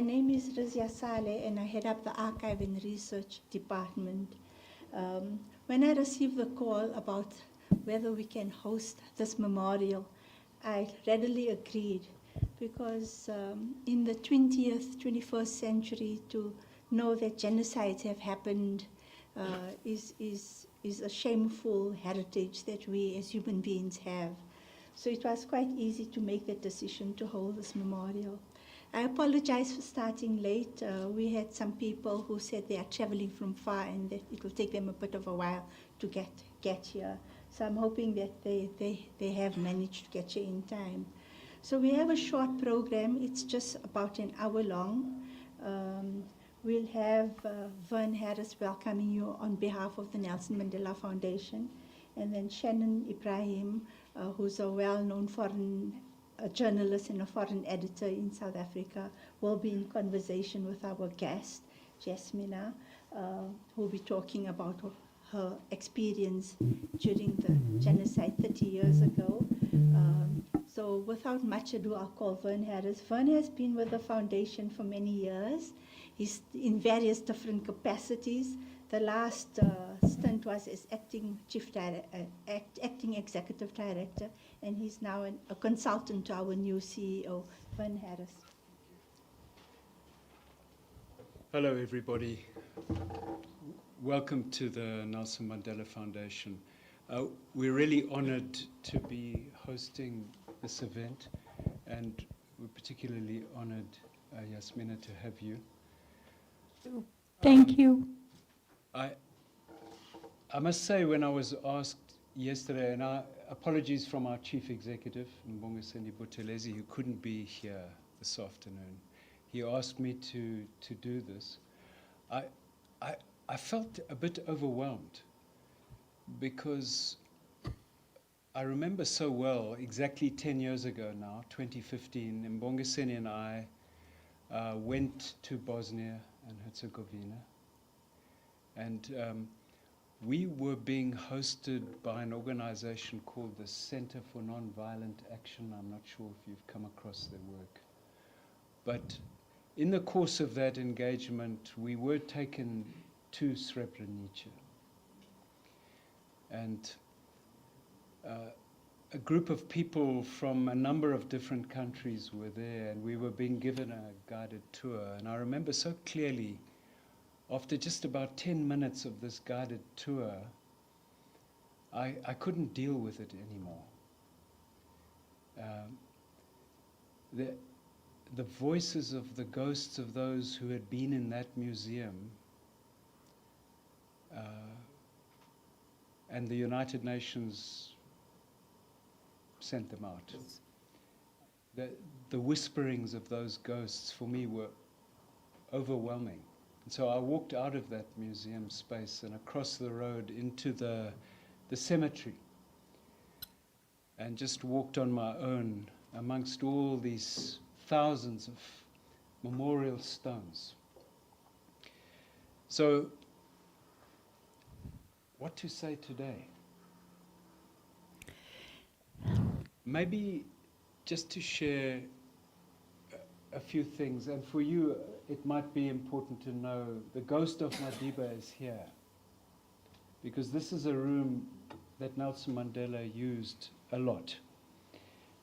My name is Razia Saleh, and I head up the Archive and Research Department. When I received the call about whether we can host this memorial, I readily agreed, because in the 20th, 21st century, to know that genocides have happened is a shameful heritage that we as human beings have. So it was quite easy to make that decision to hold this memorial. I apologize for starting late. We had some people who said they are traveling from far and that it will take them a bit of a while to get here. So I'm hoping that they have managed to get here in time. So we have a short program. It's just about an hour long. We'll have Vern Harris welcoming you on behalf of the Nelson Mandela Foundation, and then Shannon Ebrahim, who's a well-known foreign journalist and a foreign editor in South Africa, will be in conversation with our guest, Jasmina, who will be talking about her experience during the genocide 30 years ago. So without much ado, I'll call Vern Harris. Vern has been with the foundation for many years. He's in various different capacities. The last stint was as acting executive director, and he's now a consultant to our new CEO, Vern Harris. Hello, everybody. Welcome to the Nelson Mandela Foundation. We're really honored to be hosting this event, and we're particularly honored, Jasmina, to have you. Thank you. I must say, when I was asked yesterday, and apologies from our chief executive, Mbongiseni Buthelezi, who couldn't be here this afternoon. He asked me to do this. I felt a bit overwhelmed, because I remember so well, exactly 10 years ago now, 2015, Mbongiseni and I went to Bosnia and Herzegovina, and we were being hosted by an organization called the Center for Nonviolent Action. I'm not sure if you've come across their work. But in the course of that engagement, we were taken to Srebrenica. And a group of people from a number of different countries were there, and we were being given a guided tour. And I remember so clearly, after just about 10 minutes of this guided tour, I couldn't deal with it anymore. The voices of the ghosts of those who had been in that museum, and the United Nations sent them out. The whisperings of those ghosts for me were overwhelming. And so I walked out of that museum space and across the road into the cemetery, and just walked on my own amongst all these thousands of memorial stones. So, what to say today? Maybe just to share a few things, and for you it might be important to know the ghost of Madiba is here, because this is a room that Nelson Mandela used a lot.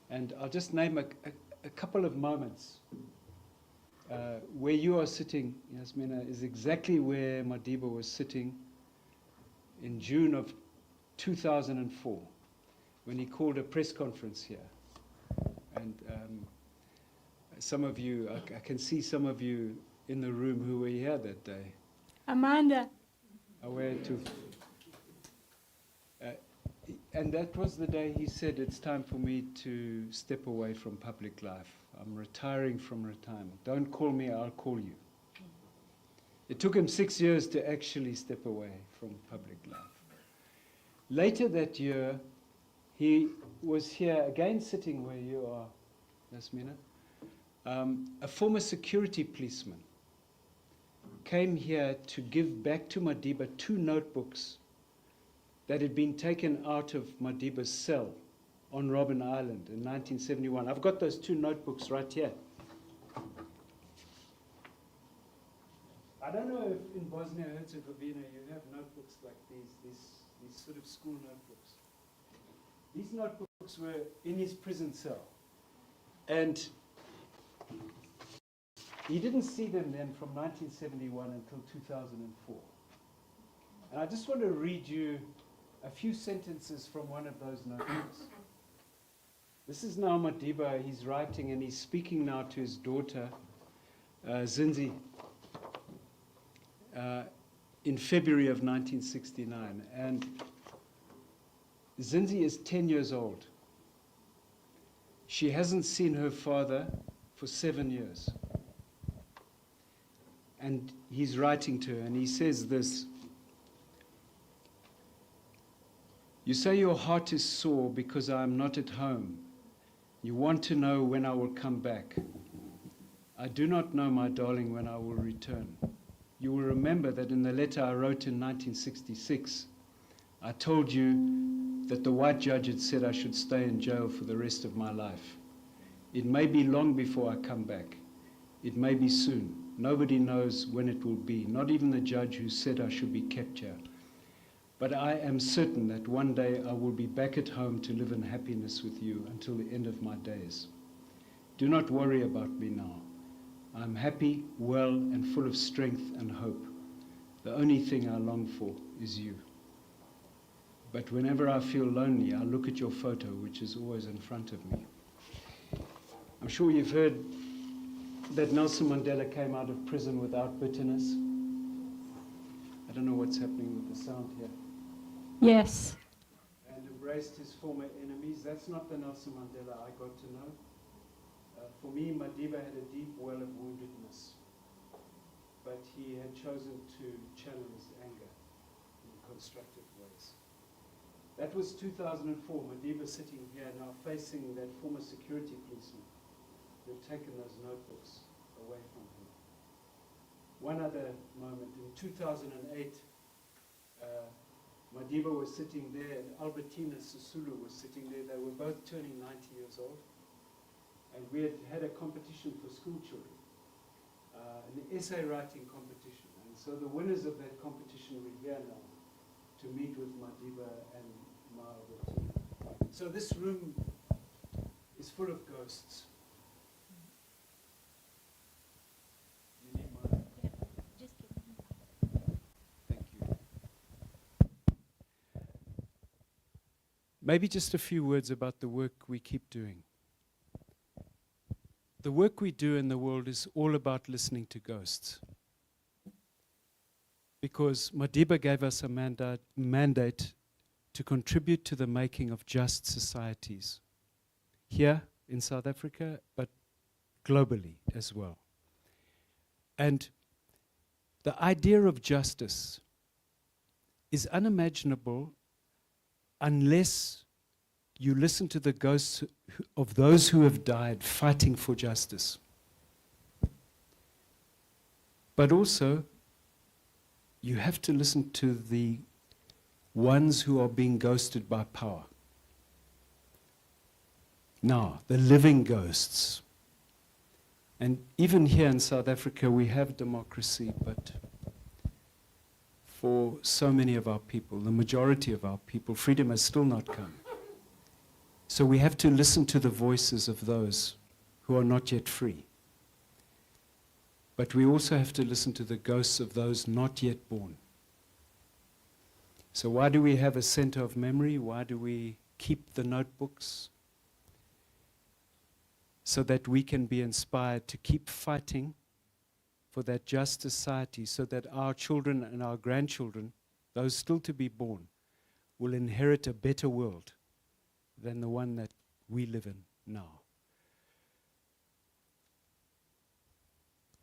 And I'll just name a couple of moments. Where you are sitting, Jasmina, is exactly where Madiba was sitting in June of 2004, when he called a press conference here. And some of you, I can see some of you in the room who were here that day. Amanda. Aware too. And that was the day he said, it's time for me to step away from public life. I'm retiring from retirement. Don't call me, I'll call you. It took him 6 years to actually step away from public life. Later that year, he was here again, sitting where you are, Jasmina. A former security policeman came here to give back to Madiba 2 notebooks that had been taken out of Madiba's cell on Robben Island in 1971. I've got those 2 notebooks right here. I don't know if in Bosnia and Herzegovina you have notebooks like these sort of school notebooks. These notebooks were in his prison cell. And he didn't see them then from 1971 until 2004. And I just want to read you a few sentences from one of those notebooks. This is now Madiba. He's writing and he's speaking now to his daughter, Zinzi, in February of 1969. And Zinzi is 10 years old. She hasn't seen her father for 7 years. And he's writing to her, and he says this: "You say your heart is sore because I am not at home. You want to know when I will come back. I do not know, my darling, when I will return. You will remember that in the letter I wrote in 1966, I told you that the white judge had said I should stay in jail for the rest of my life. It may be long before I come back. It may be soon. Nobody knows when it will be, not even the judge who said I should be kept here. But I am certain that one day I will be back at home to live in happiness with you until the end of my days. Do not worry about me now. I am happy, well, and full of strength and hope. The only thing I long for is you. But whenever I feel lonely, I look at your photo, which is always in front of me." I'm sure you've heard that Nelson Mandela came out of prison without bitterness. I don't know what's happening with the sound here. Yes. And embraced his former enemies. That's not the Nelson Mandela I got to know. For me, Madiba had a deep well of woundedness, but he had chosen to channel his anger in constructive ways. That was 2004, Madiba sitting here now facing that former security policeman who had taken those notebooks away from him. One other moment, in 2008, Madiba was sitting there and Albertina Sisulu was sitting there. They were both turning 90 years old. And we had a competition for school children, an essay writing competition. And so the winners of that competition were here now to meet with Madiba and Ma Albertina. So this room is full of ghosts. You need my... Thank you. Maybe just a few words about the work we keep doing. The work we do in the world is all about listening to ghosts. Because Madiba gave us a mandate to contribute to the making of just societies, here in South Africa, but globally as well. And the idea of justice is unimaginable unless you listen to the ghosts of those who have died fighting for justice. But also, you have to listen to the ones who are being ghosted by power. Now, the living ghosts. And even here in South Africa, we have democracy, but for so many of our people, the majority of our people, freedom has still not come. So we have to listen to the voices of those who are not yet free. But we also have to listen to the ghosts of those not yet born. So why do we have a center of memory? Why do we keep the notebooks? So that we can be inspired to keep fighting for that just society, so that our children and our grandchildren, those still to be born, will inherit a better world than the one that we live in now.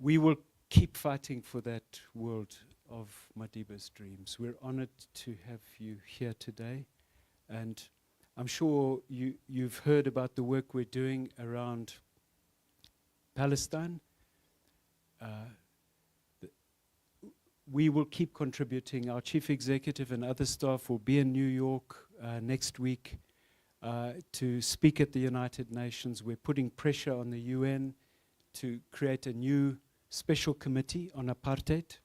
We will keep fighting for that world of Madiba's dreams. We're honored to have you here today, and I'm sure you've heard about the work we're doing around Palestine. We will keep contributing. Our chief executive and other staff will be in New York next week to speak at the United Nations. We're putting pressure on the UN to create a new special committee on apartheid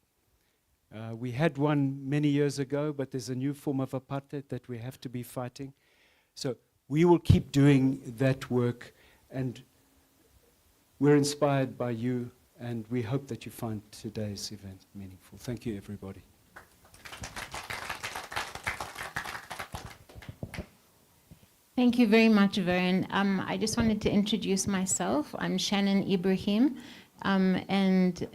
We had one many years ago, but there's a new form of apartheid that we have to be fighting. So we will keep doing that work, and we're inspired by you, and we hope that you find today's event meaningful. Thank you, everybody. Thank you very much, Vern. I just wanted to introduce myself. I'm Shannon Ebrahim, and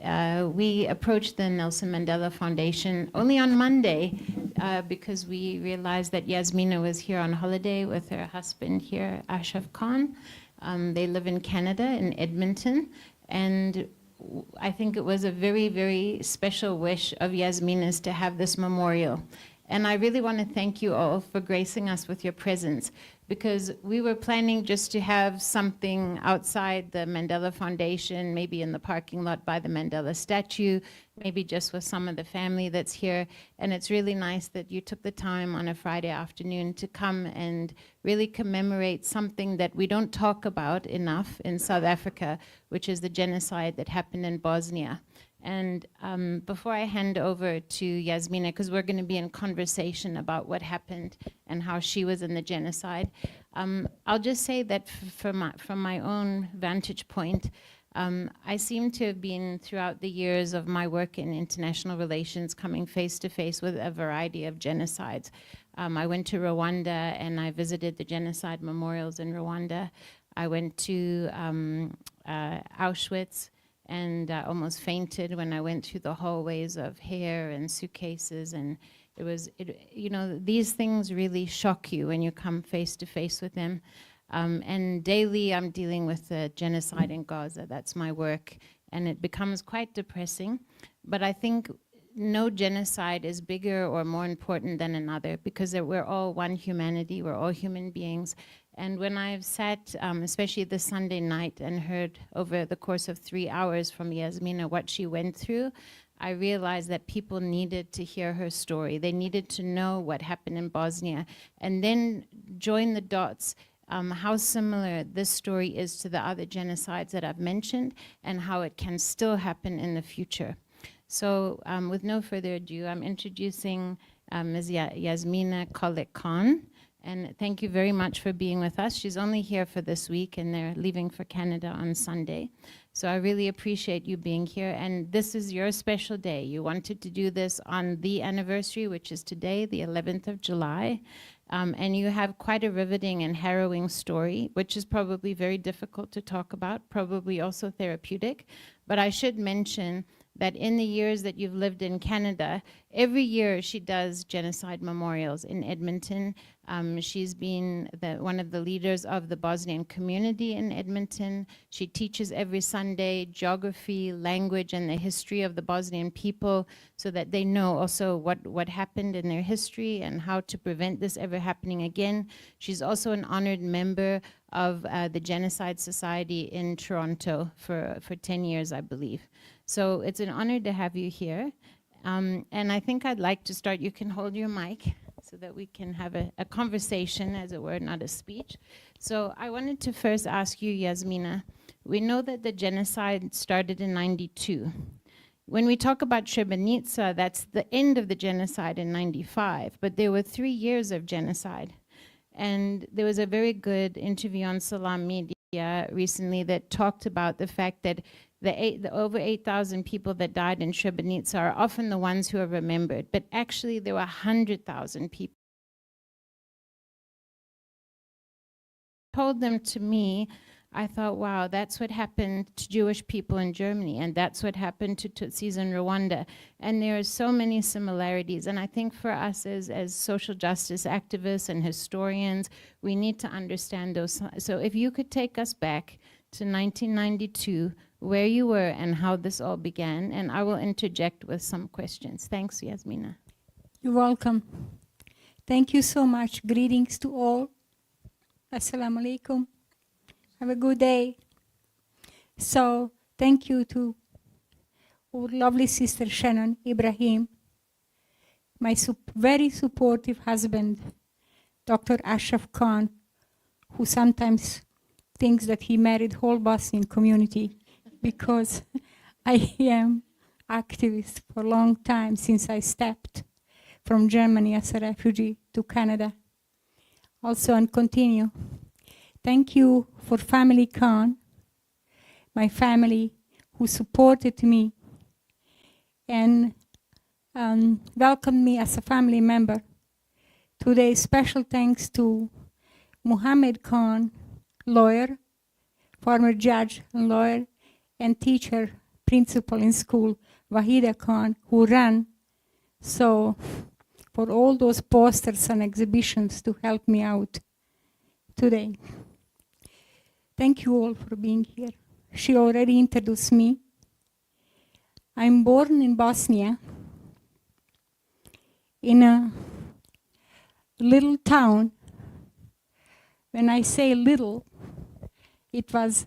we approached the Nelson Mandela Foundation only on Monday because we realized that Jasmina was here on holiday with her husband here, Ashraf Khan. They live in Canada, in Edmonton, and I think it was a very, very special wish of Jasmina's to have this memorial. And I really want to thank you all for gracing us with your presence, because we were planning just to have something outside the Mandela Foundation, maybe in the parking lot by the Mandela statue, maybe just with some of the family that's here. And it's really nice that you took the time on a Friday afternoon to come and really commemorate something that we don't talk about enough in South Africa, which is the genocide that happened in Bosnia. And before I hand over to Jasmina, because we're going to be in conversation about what happened and how she was in the genocide, I'll just say that from my own vantage point, I seem to have been, throughout the years of my work in international relations, coming face to face with a variety of genocides. I went to Rwanda and I visited the genocide memorials in Rwanda. I went to Auschwitz, and I almost fainted when I went through the hallways of hair and suitcases, and you know, these things really shock you when you come face to face with them. And daily I'm dealing with the genocide in Gaza. That's my work, and it becomes quite depressing. But I think no genocide is bigger or more important than another, because we're all one humanity, we're all human beings. And when I've sat, especially this Sunday night, and heard over the course of 3 hours from Jasmina what she went through, I realized that people needed to hear her story. They needed to know what happened in Bosnia, and then join the dots, how similar this story is to the other genocides that I've mentioned, and how it can still happen in the future. So with no further ado, I'm introducing Ms. Jasmina Colic-Khan. And thank you very much for being with us. She's only here for this week, and they're leaving for Canada on Sunday. So I really appreciate you being here. And this is your special day. You wanted to do this on the anniversary, which is today, the 11th of July. And you have quite a riveting and harrowing story, which is probably very difficult to talk about, probably also therapeutic. But I should mention that in the years that you've lived in Canada, every year she does genocide memorials in Edmonton. She's been one of the leaders of the Bosnian community in Edmonton. She teaches every Sunday geography, language, and the history of the Bosnian people, so that they know also what happened in their history and how to prevent this ever happening again. She's also an honored member of the Genocide Society in Toronto for 10 years, I believe. So it's an honor to have you here. And I think I'd like to start. You can hold your mic so that we can have a conversation, as it were, not a speech. So I wanted to first ask you, Jasmina, we know that the genocide started in '92. When we talk about Srebrenica, that's the end of the genocide in '95, but there were 3 years of genocide. And there was a very good interview on Salam Media recently that talked about the fact that the over 8,000 people that died in Srebrenica are often the ones who are remembered, but actually there were 100,000 people. Told them to me, I thought, wow, that's what happened to Jewish people in Germany, and that's what happened to Tutsis in Rwanda. And there are so many similarities. And I think for us as social justice activists and historians, we need to understand those. So if you could take us back to 1992, where you were and how this all began, and I will interject with some questions. Thanks, Jasmina. You're welcome. Thank you so much. Greetings to all. Assalamu alaikum. Have a good day. So thank you to our lovely sister Shannon, Ebrahim, my very supportive husband, Dr. Ashraf Khan, who sometimes thinks that he married whole Bosnian community because I am activist for a long time since I stepped from Germany as a refugee to Canada. Also, and continue. Thank you for family Khan, my family who supported me and welcomed me as a family member. Today, special thanks to Muhammad Khan, lawyer, former judge and lawyer, and teacher, principal in school, Wahida Khan, who ran so for all those posters and exhibitions to help me out today. Thank you all for being here. She already introduced me. I'm born in Bosnia, in a little town. When I say little, it was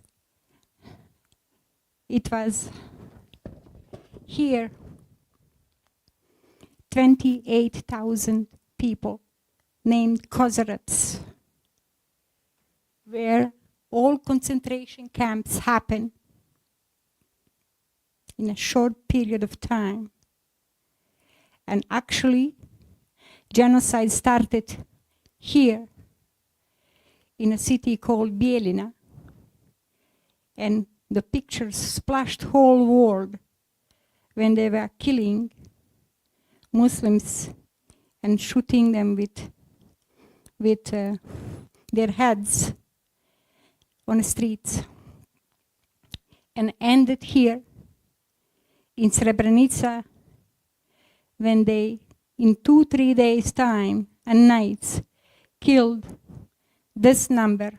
here 28,000 people named Kozarets, where all concentration camps happen in a short period of time. And actually, genocide started here in a city called Bijeljina, and the pictures splashed whole world when they were killing Muslims and shooting them with their heads on the streets, and ended here in Srebrenica when they, in 2-3 days' time and nights, killed this number,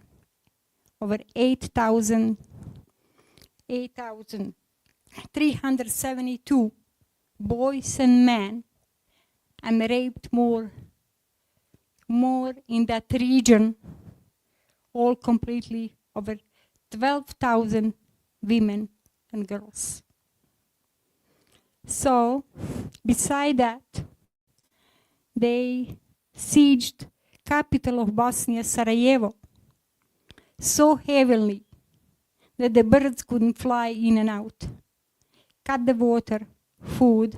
over 8,372 boys and men, and raped more in that region, all completely, over 12,000 women and girls. So, beside that, they sieged capital of Bosnia, Sarajevo, so heavily that the birds couldn't fly in and out, cut the water, food,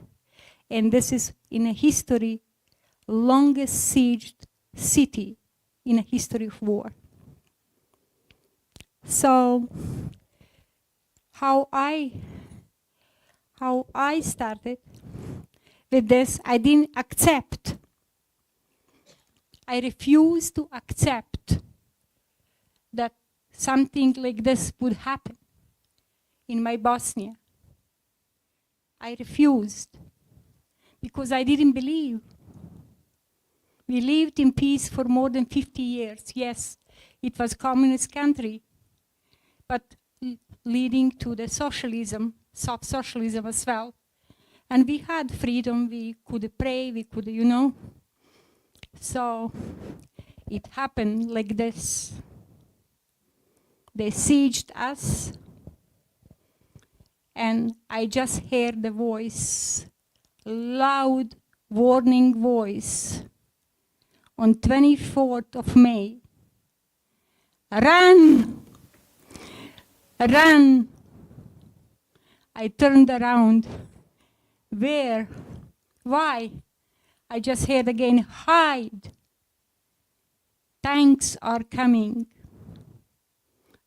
and this is in a history, longest sieged city in a history of war. So, how I started with this, I didn't accept. I refused to accept that something like this would happen in my Bosnia. I refused because I didn't believe. We lived in peace for more than 50 years. Yes, it was a communist country, but leading to the socialism, soft socialism as well. And we had freedom, we could pray, we could, you know. So it happened like this. They sieged us, and I just heard the voice, loud warning voice, on 24th of May. Run! Run! I turned around. Where? Why? I just heard again, hide. Tanks are coming.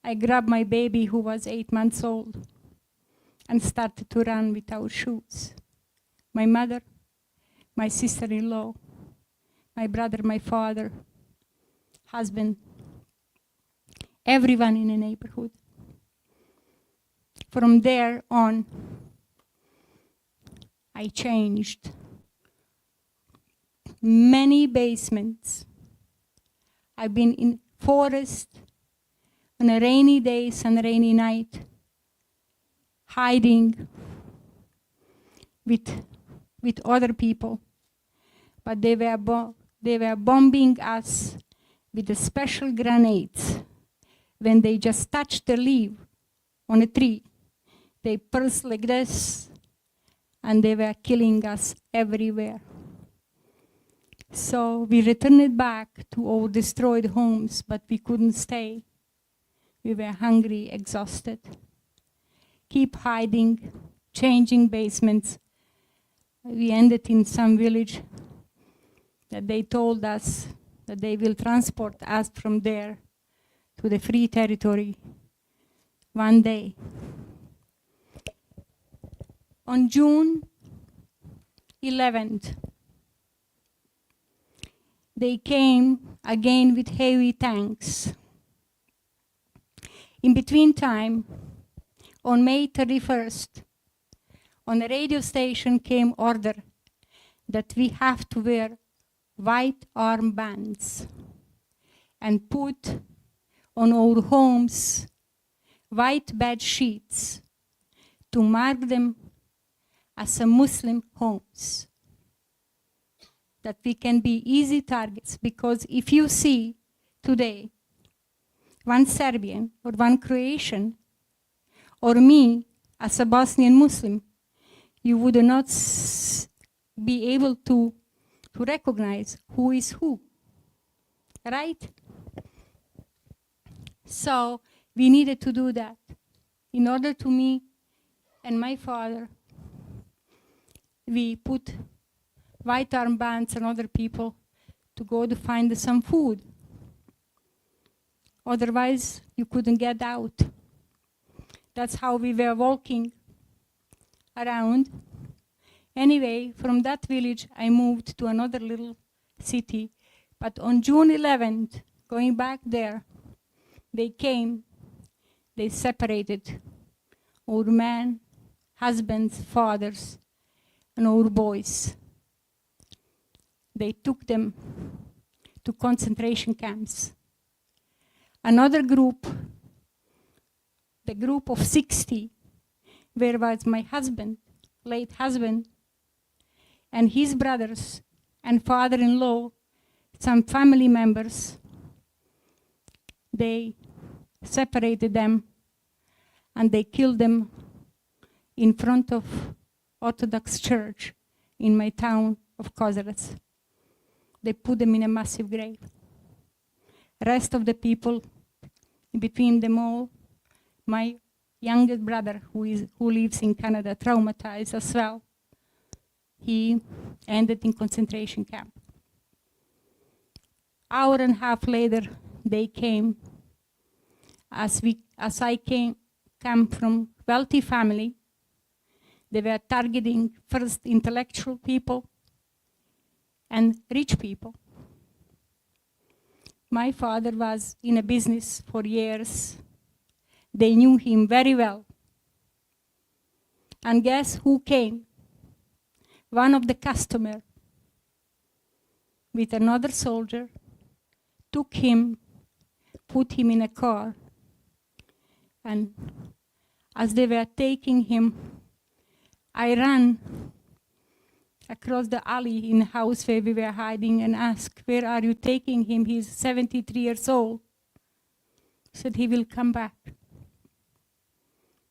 I grabbed my baby who was 8 months old and started to run without shoes. My mother, my sister-in-law, my brother, my father, husband, everyone in the neighborhood. From there on, I changed. Many basements. I've been in forest on a rainy days and rainy night, hiding with other people. But they were bombing us with the special grenades. When they just touched the leaf on a tree, they pulsed like this, and they were killing us everywhere. So we returned back to our destroyed homes, but we couldn't stay. We were hungry, exhausted. Keep hiding changing basements. We ended in some village that they told us that they will transport us from there to the free territory one day. On June 11th, they came again with heavy tanks. In between time, on May 31st, on a radio station came order that we have to wear white armbands and put on our homes white bed sheets to mark them as a Muslim homes, that we can be easy targets. Because if you see today one Serbian or one Croatian or me as a Bosnian Muslim, you would not be able to recognize who is who, right? So we needed to do that. In order to me and my father, we put white armbands on other people to go to find some food. Otherwise, you couldn't get out. That's how we were walking around. Anyway, from that village, I moved to another little city. But on June 11th, going back there, they came, they separated our men, husbands, fathers, and our boys. They took them to concentration camps. Another group, the group of 60, where was my husband, late husband, and his brothers and father-in-law, some family members. They separated them and they killed them in front of Orthodox church in my town of Kozarac. They put them in a massive grave. Rest of the people, in between them all, my youngest brother who lives in Canada, traumatized as well. He ended in concentration camp. Hour and a half later, they came. As I come from wealthy family, they were targeting first intellectual people and rich people. My father was in a business for years. They knew him very well. And guess who came? One of the customers with another soldier took him, put him in a car, and as they were taking him, I ran across the alley in the house where we were hiding and asked, "Where are you taking him? He's 73 years old." He said he will come back.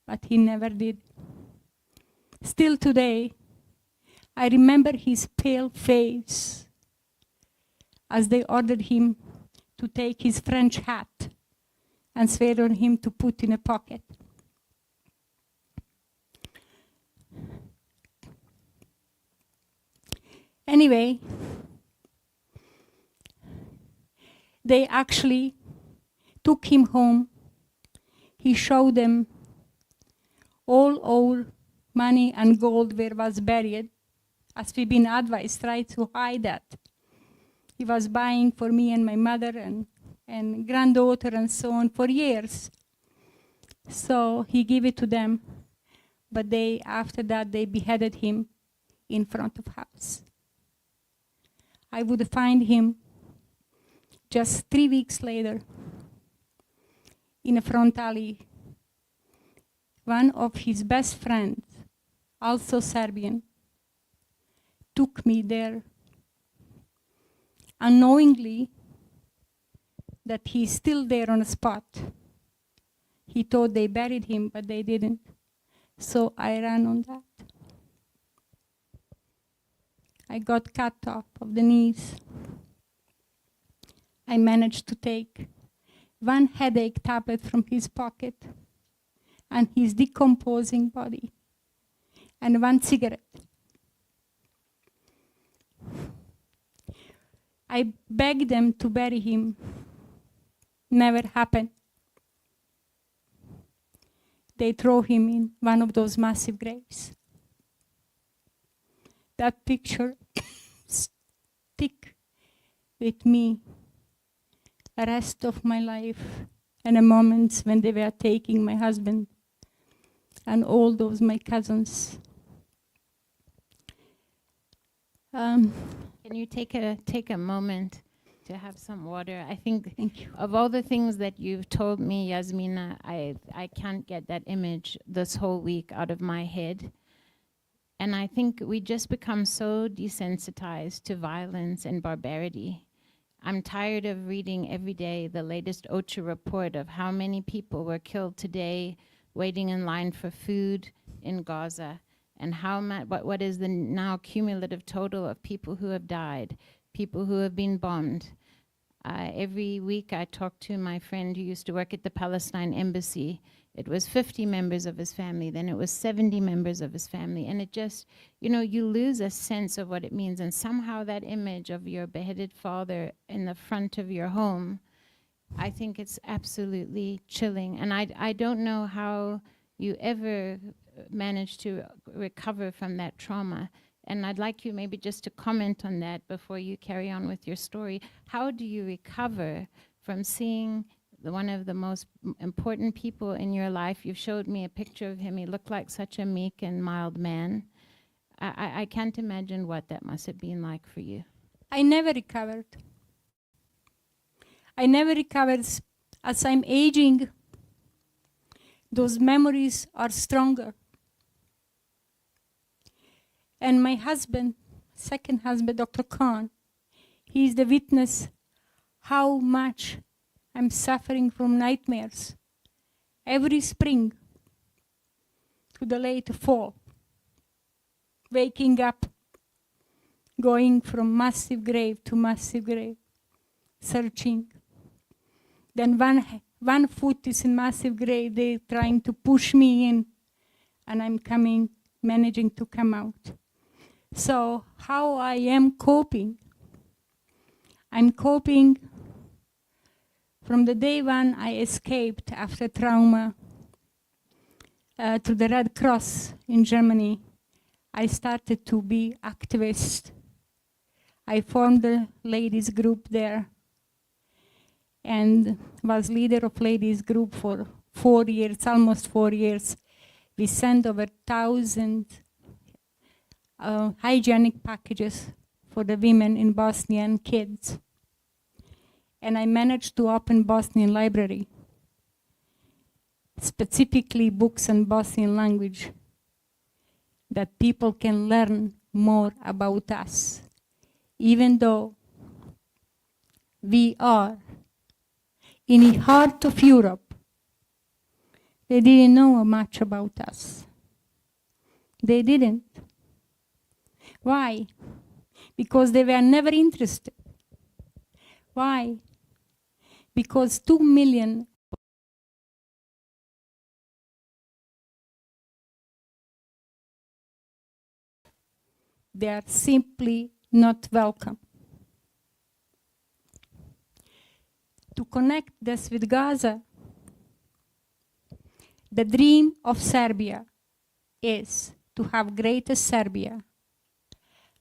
But he never did. Still today, I remember his pale face as they ordered him to take his French hat and swear on him to put in a pocket. Anyway, they actually took him home. He showed them all our money and gold where was buried, as we've been advised, try to hide that. He was buying for me and my mother and granddaughter and so on for years. So he gave it to them, but after that they beheaded him in front of house. I would find him just 3 weeks later in a front alley. One of his best friends, also Serbian, took me there unknowingly that he's still there on the spot. He thought they buried him, but they didn't. So I ran on that. I got cut off of the knees. I managed to take one headache tablet from his pocket and his decomposing body and 1 cigarette. I begged them to bury him. Never happened. They throw him in one of those massive graves. That picture stick with me the rest of my life, and the moments when they were taking my husband and all those my cousins. Can you take a moment to have some water? I think Thank you. of all the things that you've told me, Jasmina, I can't get that image this whole week out of my head. And I think we just become so desensitized to violence and barbarity. I'm tired of reading every day the latest OCHA report of how many people were killed today waiting in line for food in Gaza, and how what is the now cumulative total of people who have died, people who have been bombed. Every week I talk to my friend who used to work at the Palestine embassy. It was 50 members of his family, then it was 70 members of his family, and it just, you lose a sense of what it means, and somehow that image of your beheaded father in the front of your home, I think it's absolutely chilling, and I don't know how you ever managed to recover from that trauma. And I'd like you maybe just to comment on that before you carry on with your story. How do you recover from seeing one of the most important people in your life? You've showed me a picture of him. He looked like such a meek and mild man. I can't imagine what that must have been like for you. I never recovered. I never recovered. As I'm aging, those memories are stronger. And my husband, second husband, Dr. Khan, he is the witness how much I'm suffering from nightmares. Every spring to the late fall, waking up, going from massive grave to massive grave, searching. Then one foot is in massive grave, they're trying to push me in, and I'm managing to come out. So how I am coping? I'm coping from the day when I escaped after trauma to the Red Cross in Germany. I started to be activist. I formed a ladies group there and was leader of ladies group for 4 years, almost 4 years. We sent over 1,000 hygienic packages for the women in Bosnia and kids. And I managed to open Bosnian library, specifically books in Bosnian language, that people can learn more about us, even though we are in the heart of Europe. They didn't know much about us. They didn't. Why? Because they were never interested. Why? Because 2 million they are simply not welcome. To connect this with Gaza, the dream of Serbia is to have greater Serbia,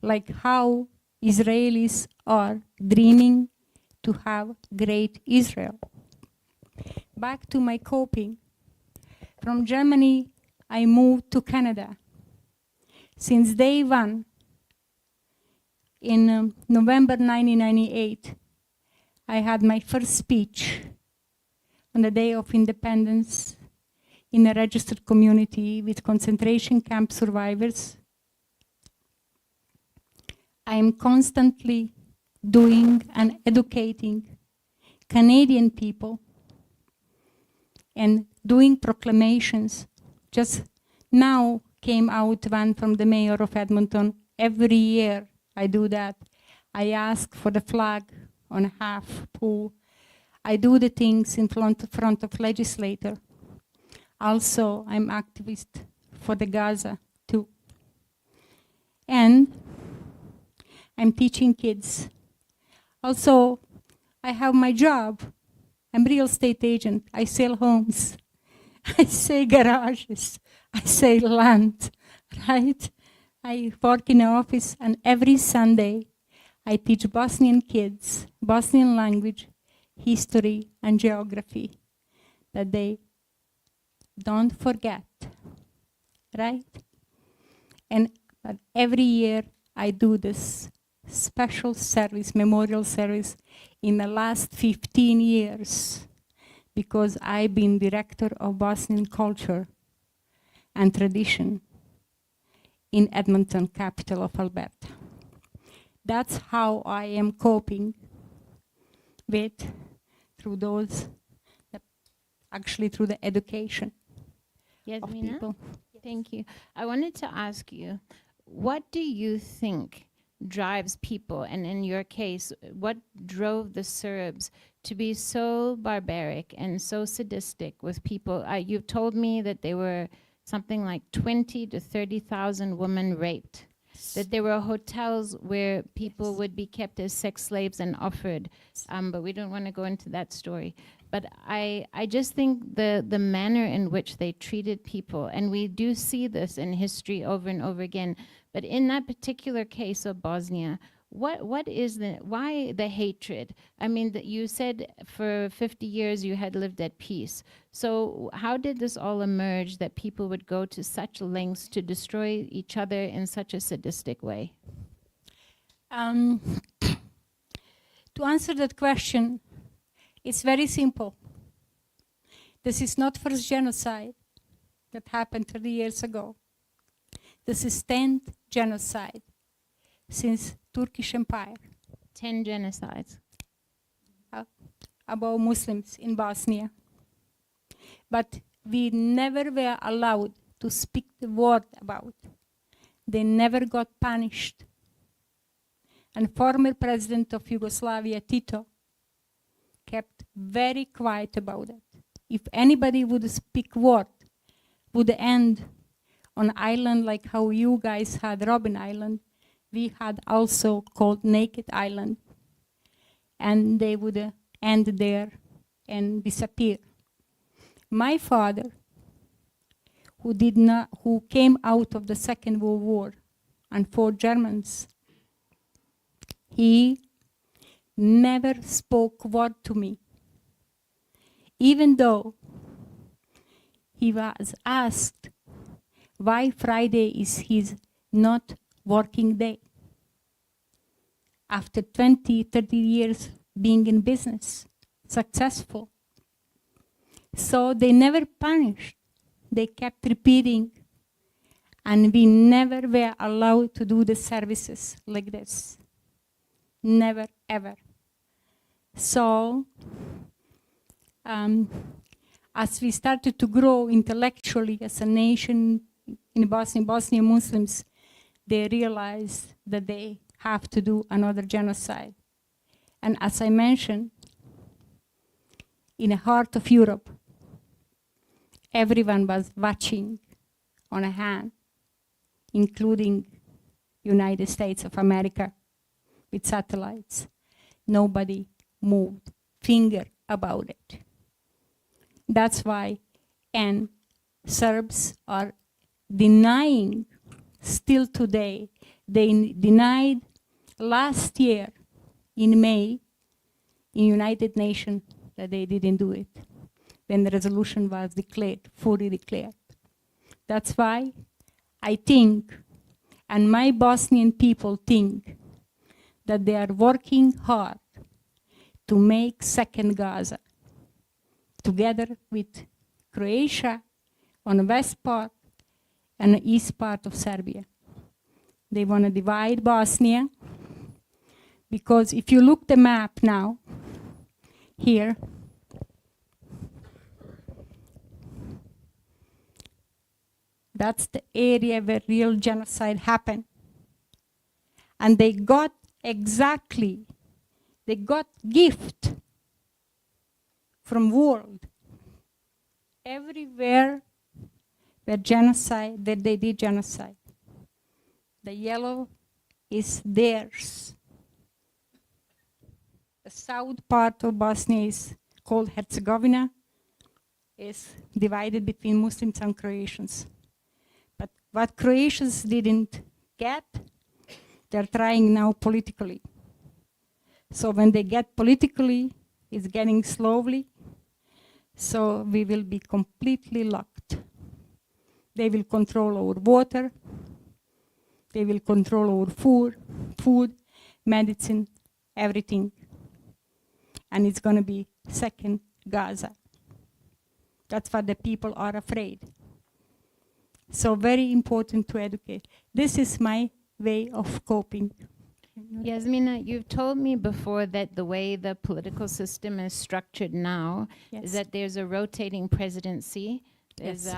like how Israelis are dreaming to have great Israel. Back to my coping. From Germany, I moved to Canada. Since day one, in November 1998, I had my first speech on the Day of Independence in a registered community with concentration camp survivors. I am constantly doing and educating Canadian people and doing proclamations. Just now came out one from the mayor of Edmonton. Every year I do that. I ask for the flag on a half pole. I do the things in front of legislator. Also, I'm activist for the Gaza too. And I'm teaching kids. Also, I have my job. I'm real estate agent. I sell homes. I sell garages. I sell land, right? I work in an office, and every Sunday I teach Bosnian kids Bosnian language, history, and geography, that they don't forget, right? And but every year I do this special service, memorial service, in the last 15 years, because I've been director of Bosnian culture and tradition in Edmonton, capital of Alberta. That's how I am coping with, through those, actually through the education of Jasmina, people. thank you. I wanted to ask you, what do you think drives people, and in your case, what drove the Serbs to be so barbaric and so sadistic with people? You've told me that they were something like 20 to 30,000 women raped, that there were hotels where people would be kept as sex slaves and offered, but we don't want to go into that story. But I just think the manner in which they treated people, and we do see this in history over and over again, but in that particular case of Bosnia, why the hatred? I mean, that you said for 50 years you had lived at peace. So how did this all emerge that people would go to such lengths to destroy each other in such a sadistic way? To answer that question, it's very simple. This is not first genocide that happened 30 years ago. This is 10th genocide since Turkish Empire 10 genocides. about Muslims in Bosnia. But we never were allowed to speak the word about. They never got punished. And former president of Yugoslavia, Tito, kept very quiet about it. If anybody would speak word, would end on island like how you guys had Robben Island, we had also called Naked Island. And they would end there and disappear. My father, who came out of the Second World War and fought Germans, he never spoke word to me, even though he was asked why Friday is his not working day. After 20, 30 years being in business, successful. So they never punished. They kept repeating, and we never were allowed to do the services like this. Never, ever. So, as we started to grow intellectually as a nation in Bosnia, Bosnian Muslims, they realized that they have to do another genocide. And as I mentioned, in the heart of Europe, everyone was watching on a hand, including United States of America with satellites. Nobody moved finger about it. That's why, and Serbs are denying still today. They denied last year in May in United Nations that they didn't do it when the resolution was declared, fully declared. That's why I think, and my Bosnian people think, that they are working hard to make second Gaza together with Croatia on the west part and the east part of Serbia. They want to divide Bosnia, because if you look the map now, here, that's the area where real genocide happened. And they got exactly, they got gift from world. Everywhere where genocide, that they did genocide. The yellow is theirs. The south part of Bosnia is called Herzegovina, is divided between Muslims and Croatians. But what Croatians didn't get, they're trying now politically. So when they get politically, it's getting slowly, so we will be completely locked. They will control our water, they will control our food, medicine, everything. And it's going to be second Gaza. That's what the people are afraid. So very important to educate. This is my way of coping. Jasmina, you've told me before that the way the political system is structured now is that there's a rotating presidency. There's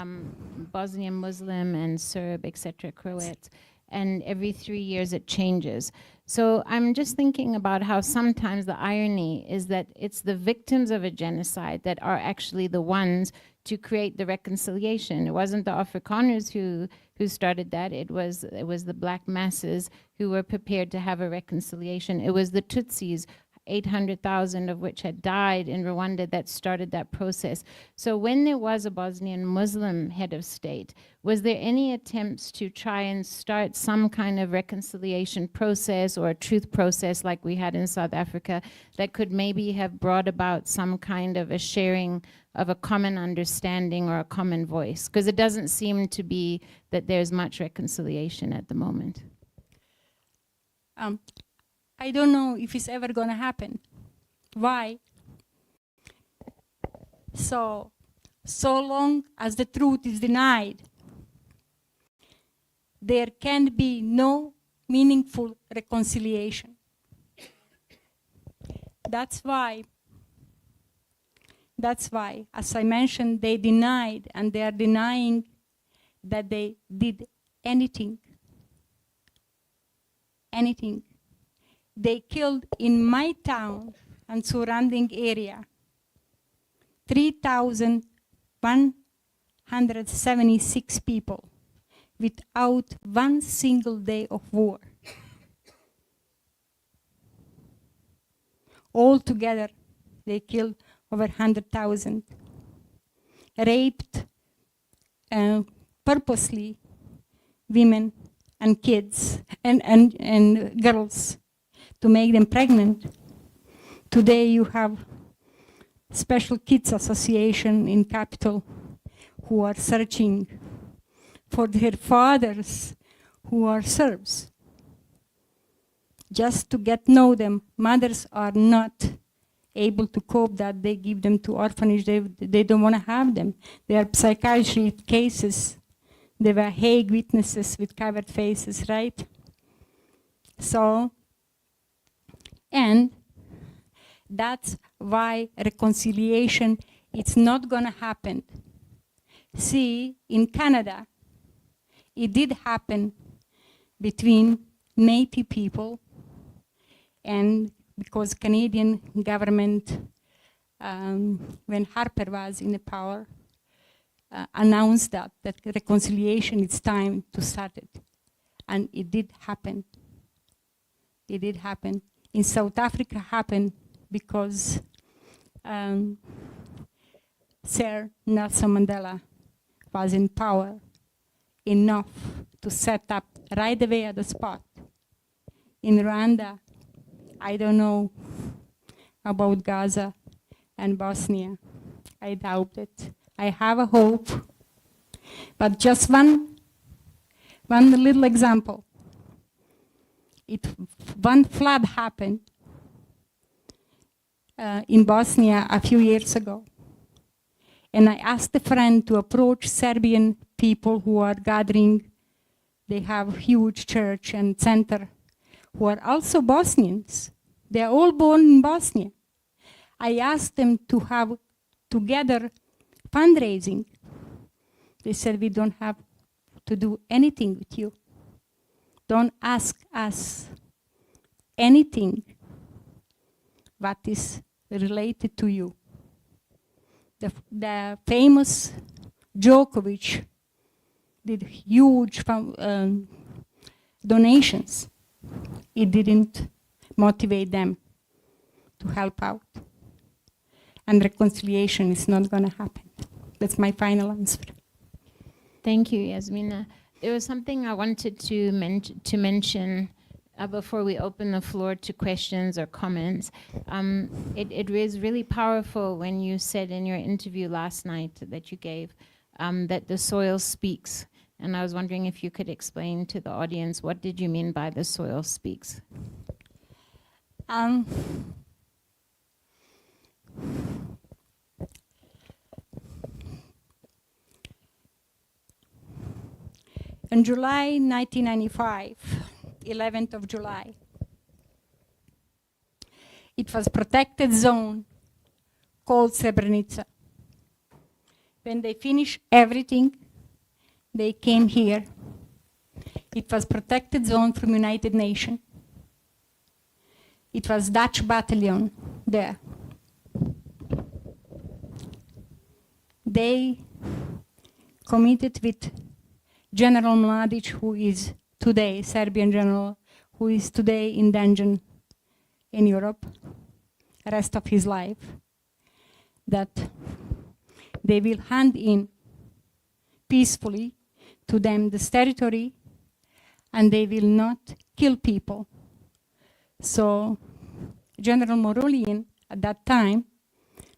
Bosnian Muslim and Serb, etc., Croats, and every 3 years it changes. So I'm just thinking about how sometimes the irony is that it's the victims of a genocide that are actually the ones to create the reconciliation. It wasn't the Afrikaners who started that. It was the black masses who were prepared to have a reconciliation. It was the Tutsis, 800,000 of which had died in Rwanda, that started that process. So when there was a Bosnian Muslim head of state, was there any attempts to try and start some kind of reconciliation process or a truth process like we had in South Africa that could maybe have brought about some kind of a sharing of a common understanding or a common voice? Because it doesn't seem to be that there's much reconciliation at the moment. I don't know if it's ever going to happen. Why? So long as the truth is denied, there can be no meaningful reconciliation. That's why, as I mentioned, they denied, and they are denying that they did anything. They killed in my town and surrounding area 3,176 people without one single day of war. Altogether, they killed over 100,000. Raped purposely women and kids and girls to make them pregnant. Today you have Special Kids Association in Capital who are searching for their fathers who are Serbs. Just to get know them, mothers are not able to cope that they give them to orphanage. They don't want to have them. They are psychiatry cases. They were Hague witnesses with covered faces, right? So, and that's why reconciliation, it's not going to happen. See, in Canada, it did happen between Métis people, and because Canadian government, when Harper was in the power, announced that reconciliation, it's time to start it. And it did happen. It did happen. In South Africa happened because Sir Nelson Mandela was in power enough to set up right away at the spot. In Rwanda, I don't know about Gaza and Bosnia. I doubt it. I have a hope. But just one little example. One flood happened in Bosnia a few years ago. And I asked a friend to approach Serbian people who are gathering. They have huge church and center, who are also Bosnians. They are all born in Bosnia. I asked them to have together fundraising. They said, we don't have to do anything with you. Don't ask us anything what is related to you. The famous Djokovic did huge donations, it didn't motivate them to help out. And reconciliation is not going to happen. That's my final answer. Thank you, Jasmina. There was something I wanted to mention before we open the floor to questions or comments. It was really powerful when you said in your interview last night that you gave that the soil speaks. And I was wondering if you could explain to the audience, what did you mean by the soil speaks? In July 1995, 11th of July, it was protected zone called Srebrenica. When they finished everything, they came here. It was protected zone from United Nations. It was Dutch battalion there. They committed with General Mladic, who is today, Serbian general, who is today in dungeon in Europe, rest of his life, that they will hand in peacefully to them this territory, and they will not kill people. So General Morolian at that time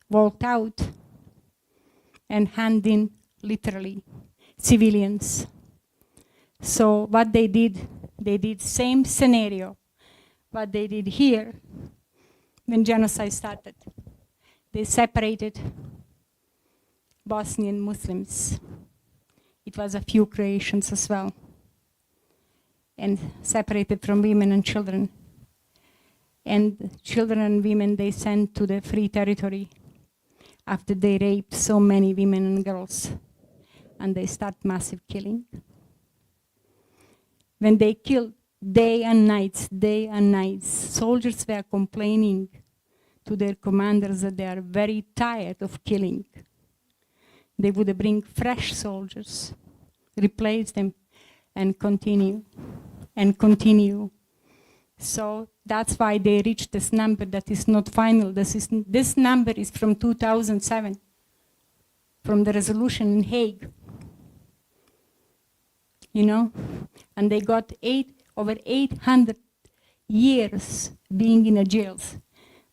walked out and handed in literally civilians. So what they did same scenario what they did here when genocide started. They separated Bosnian Muslims. It was a few Croatians as well, and separated from women and children. And children and women they sent to the free territory after they raped so many women and girls, and they start massive killing. When they killed day and night, soldiers were complaining to their commanders that they are very tired of killing. They would bring fresh soldiers, replace them, and continue, and continue. So that's why they reached this number that is not final. This number is from 2007, from the resolution in Hague. You know, and they got over 800 years being in the jails,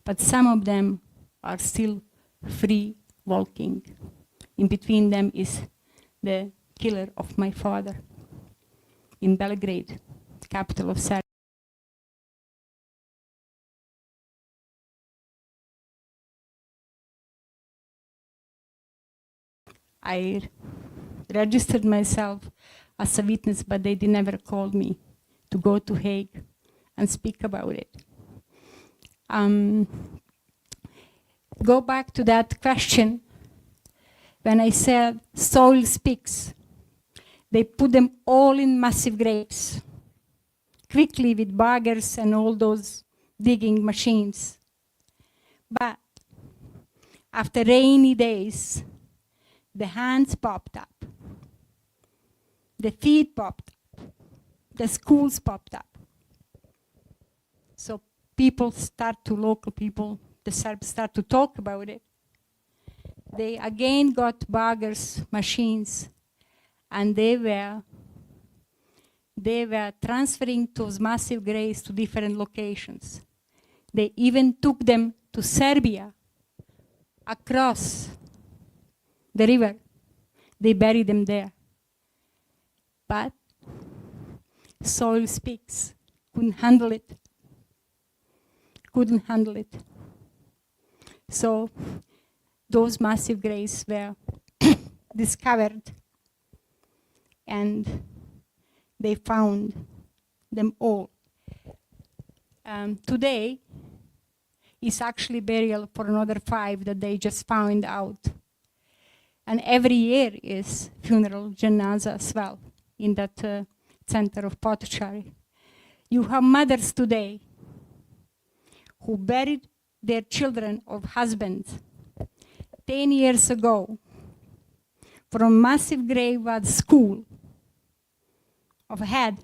but some of them are still free walking. In between them is the killer of my father in Belgrade, capital of Serbia. I registered myself as a witness, but they never called me to go to Hague and speak about it. Go back to that question. When I said soil speaks, they put them all in massive graves, quickly with baggers and all those digging machines. But after rainy days, the hands popped up, the feet popped up, the schools popped up. So local people, the Serbs start to talk about it. They again got baggers, machines, and they were transferring those massive graves to different locations. They even took them to Serbia, across the river. They buried them there. But soil speaks, couldn't handle it. Couldn't handle it. So those massive graves were discovered, and they found them all. Today is actually burial for another 5 that they just found out. And every year is funeral janaza as well in that center of Potocari. You have mothers today who buried their children of husbands 10 years ago from massive grave at school of head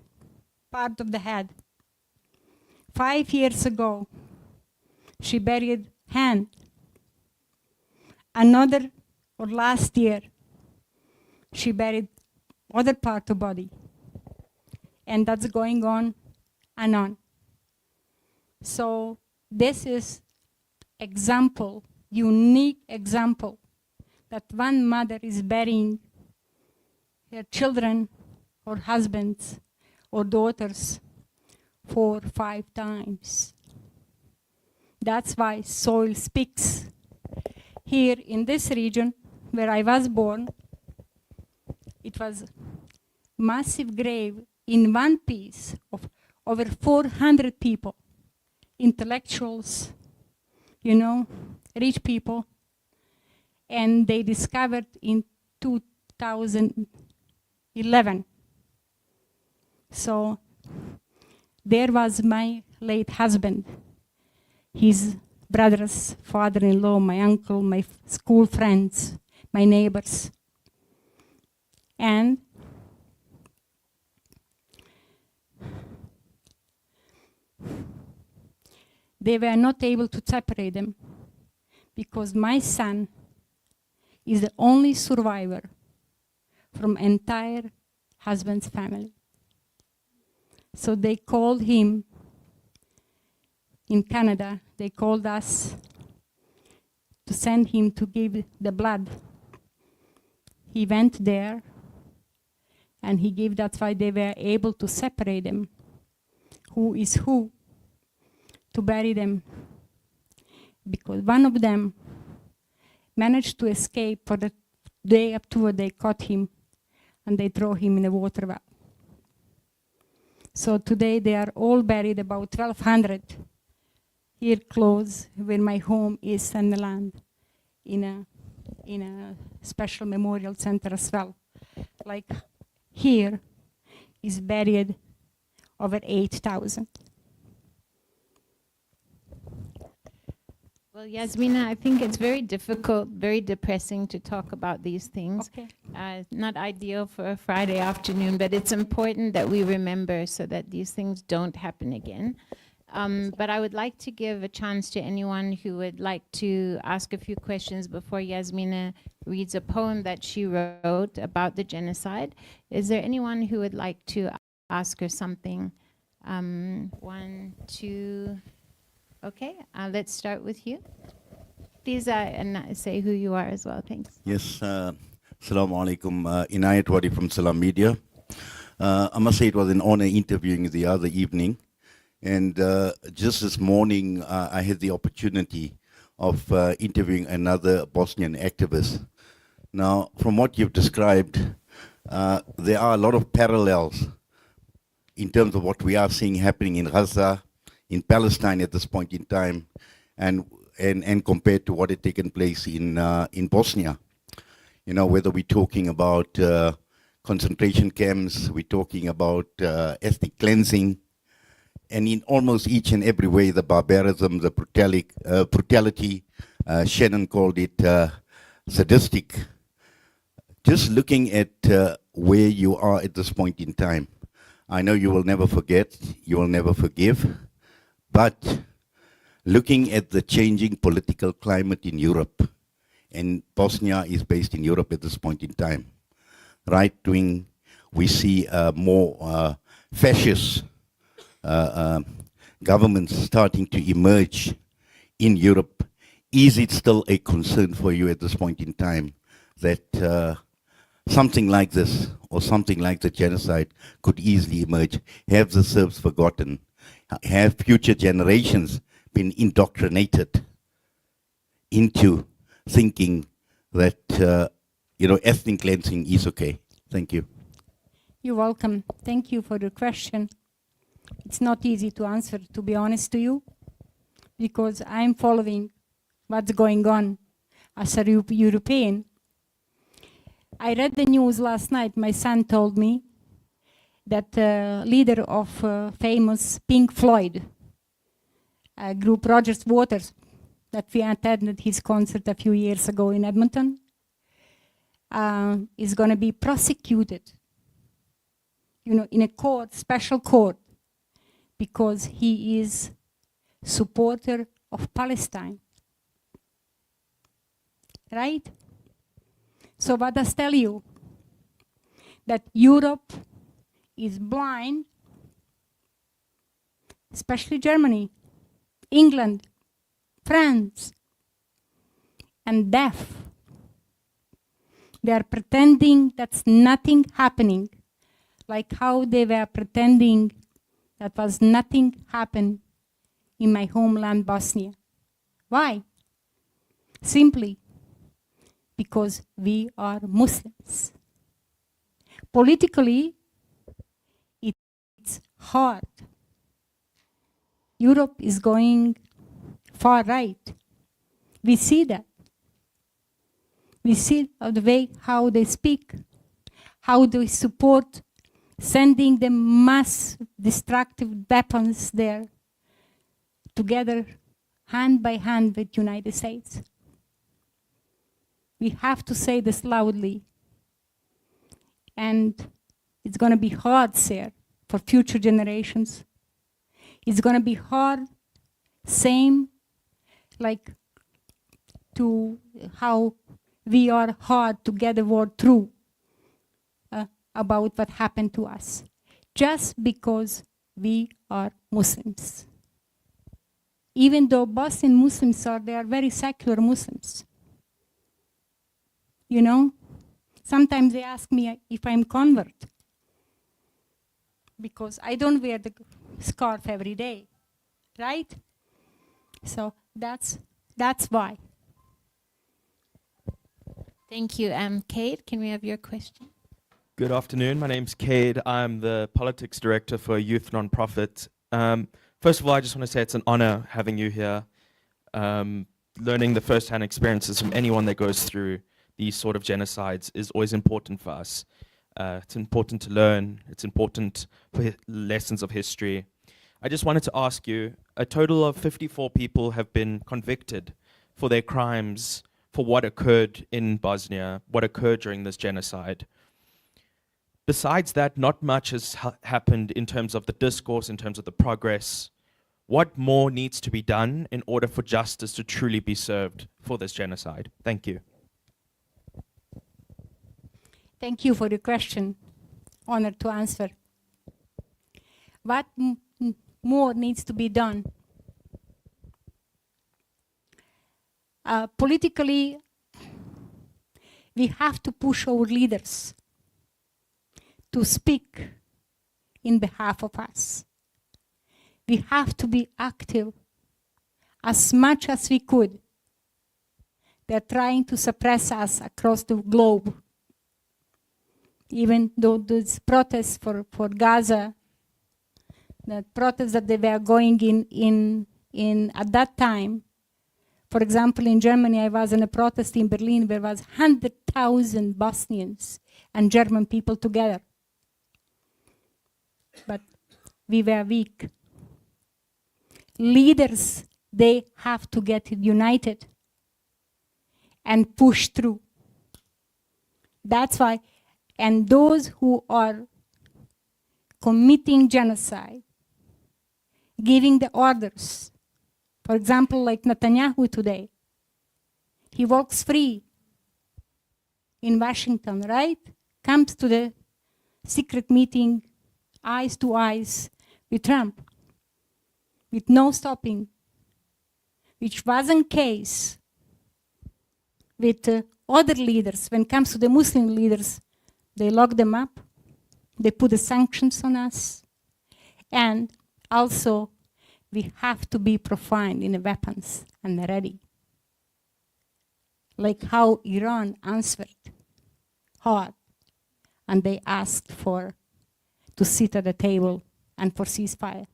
part of the head. 5 years ago, she buried hand. Another, or last year, she buried other part of body. And that's going on and on. So this is example, unique example, that one mother is burying her children or husbands or daughters 4 or 5 times. That's why soil speaks. Here in this region where I was born, it was massive grave in one piece of over 400 people, intellectuals, you know, rich people, and they discovered in 2011. So there was my late husband, his brother's father-in-law, my uncle, my school friends, my neighbors. And they were not able to separate them because my son is the only survivor from entire husband's family. So they called him in Canada, they called us to send him to give the blood. He went there and he gave, that's why they were able to separate them, who is who, to bury them. Because one of them managed to escape for the day after they caught him and they throw him in the water well. So today they are all buried, about 1,200, here close where my home is in the land, in a special memorial center as well. Like here is buried over 8,000. Well, Jasmina, I think it's very difficult, very depressing to talk about these things. Okay. Not ideal for a Friday afternoon, but it's important that we remember so that these things don't happen again. But I would like to give a chance to anyone who would like to ask a few questions before Jasmina reads a poem that she wrote about the genocide. Is there anyone who would like to ask her something? 1, 2... Okay, let's start with you. Please and say who you are as well. Thanks. Yes, Assalamu alaikum. Inayat Wadi from Salam Media. I must say it was an honor interviewing the other evening. And just this morning, I had the opportunity of interviewing another Bosnian activist. Now, from what you've described, there are a lot of parallels in terms of what we are seeing happening in Gaza, in Palestine at this point in time, and compared to what had taken place in Bosnia. You know, whether we're talking about concentration camps, we're talking about ethnic cleansing, and in almost each and every way, the barbarism, the brutality, Shannon called it sadistic. Just looking at where you are at this point in time, I know you will never forget, you will never forgive, but looking at the changing political climate in Europe, and Bosnia is based in Europe at this point in time, right-wing, we see more fascist governments starting to emerge in Europe. Is it still a concern for you at this point in time that something like this or something like the genocide could easily emerge? Have the Serbs forgotten? Have future generations been indoctrinated into thinking that ethnic cleansing is okay? Thank you. You're welcome. Thank you for the question. It's not easy to answer, to be honest to you, because I'm following what's going on as a European. I read the news last night. My son told me that leader of famous Pink Floyd group, Roger Waters, that we attended his concert a few years ago in Edmonton, is going to be prosecuted. in a court, special court, because he is supporter of Palestine. Right? So what does tell you? That Europe is blind, especially Germany, England, France, and deaf. They are pretending that's nothing happening, like how they were pretending that was nothing happened in my homeland, Bosnia. Why? Simply because we are Muslims. Politically, it's hard. Europe is going far right. We see that. We see the way how they speak, how they support sending the mass destructive weapons there together, hand by hand with United States. We have to say this loudly. And it's going to be hard, sir, for future generations. It's going to be hard, same like to how we are hard to get a word through about what happened to us, just because we are Muslims. Even though Bosnian Muslims they are very secular Muslims. You know, sometimes they ask me if I'm convert, because I don't wear the scarf every day, right? So that's why. Thank you. Kate, can we have your question? Good afternoon. My name's Cade. I'm the politics director for a youth nonprofit. First of all, I just want to say it's an honor having you here. Learning the first-hand experiences from anyone that goes through these sort of genocides is always important for us. It's important to learn. It's important for lessons of history. I just wanted to ask you, a total of 54 people have been convicted for their crimes, for what occurred in Bosnia, what occurred during this genocide. Besides that, not much has happened in terms of the discourse, in terms of the progress. What more needs to be done in order for justice to truly be served for this genocide? Thank you. Thank you for the question. Honored to answer. What more needs to be done? Politically, we have to push our leaders to speak in behalf of us. We have to be active as much as we could. They're trying to suppress us across the globe. Even though those protests for Gaza, the protests that they were going in at that time, for example, in Germany, I was in a protest in Berlin where there was 100,000 Bosnians and German people together. But we were weak. Leaders, they have to get united and push through. That's why, and those who are committing genocide, giving the orders, for example, like Netanyahu today, he walks free in Washington, right? Comes to the secret meeting, eyes to eyes with Trump, with no stopping, which wasn't case with other leaders. When it comes to the Muslim leaders, they lock them up, they put the sanctions on us, and also we have to be profound in the weapons and ready. Like how Iran answered hard, and they asked to sit at the table and for ceasefire.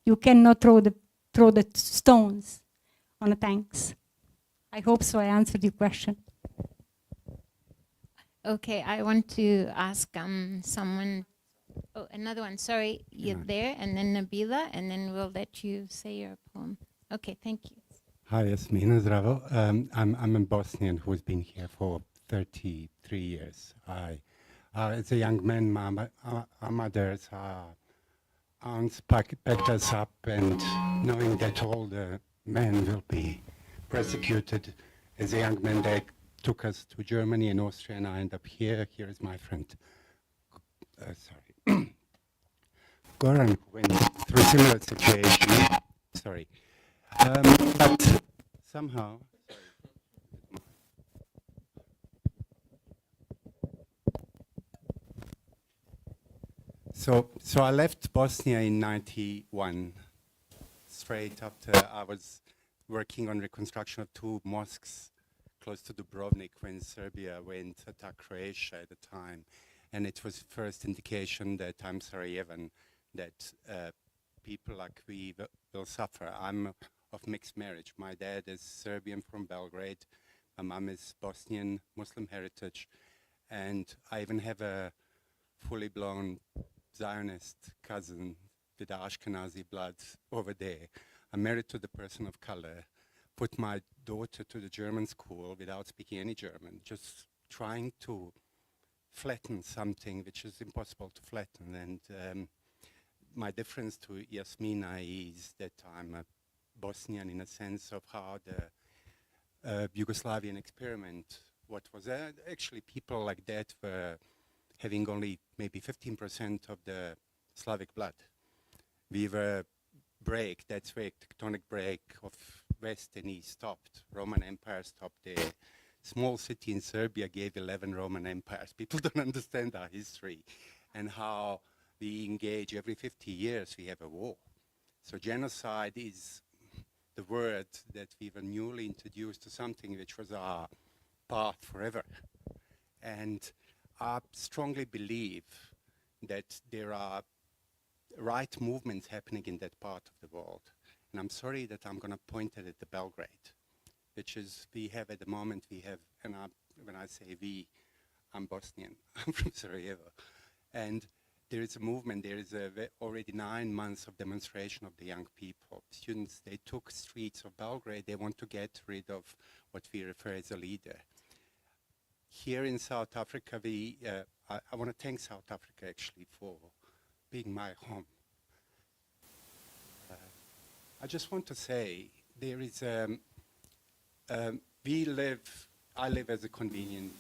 You cannot throw the stones on the tanks. I hope so I answered your question. Okay, I want to ask someone, another one, sorry, you're there, and then Nabila, and then we'll let you say your poem. Okay, thank you. Hi, Jasmina, zdravo. I'm a Bosnian who's been here for 33 years. As a young man, our mothers, our aunts packed us up, and knowing that all the men will be persecuted, as a young man, they took us to Germany and Austria, and I end up here. Here is my friend, sorry, Goran, who went through a similar situation. Sorry. But somehow, so I left Bosnia in '91, straight after I was working on reconstruction of two mosques close to Dubrovnik when Serbia went to attack Croatia at the time. And it was first indication that I'm Sarajevan, that people like we will suffer. I'm of mixed marriage. My dad is Serbian from Belgrade. My mom is Bosnian, Muslim heritage. And I even have a fully blown Zionist cousin with Ashkenazi blood over there. I'm married to the person of color. Put my daughter to the German school without speaking any German, just trying to flatten something which is impossible to flatten. And my difference to Jasmina is that I'm a Bosnian in a sense of how the Yugoslavian experiment, what was actually people like that were having only maybe 15% of the Slavic blood. We were break, that's where tectonic break of West and East stopped. Roman Empire stopped there. Small city in Serbia gave 11 Roman empires. People don't understand our history and how we engage every 50 years we have a war. So genocide is the word that we were newly introduced to something which was our path forever. And I strongly believe that there are right movements happening in that part of the world. And I'm sorry that I'm going to point at the Belgrade, which is, we have at the moment, we have, and when I say we, I'm Bosnian, I'm from Sarajevo. And there is a movement, there is already 9 months of demonstration of the young people. Students, they took streets of Belgrade, they want to get rid of what we refer as a leader. Here in South Africa, I want to thank South Africa actually for being my home. I just want to say, there is, I live as a convenient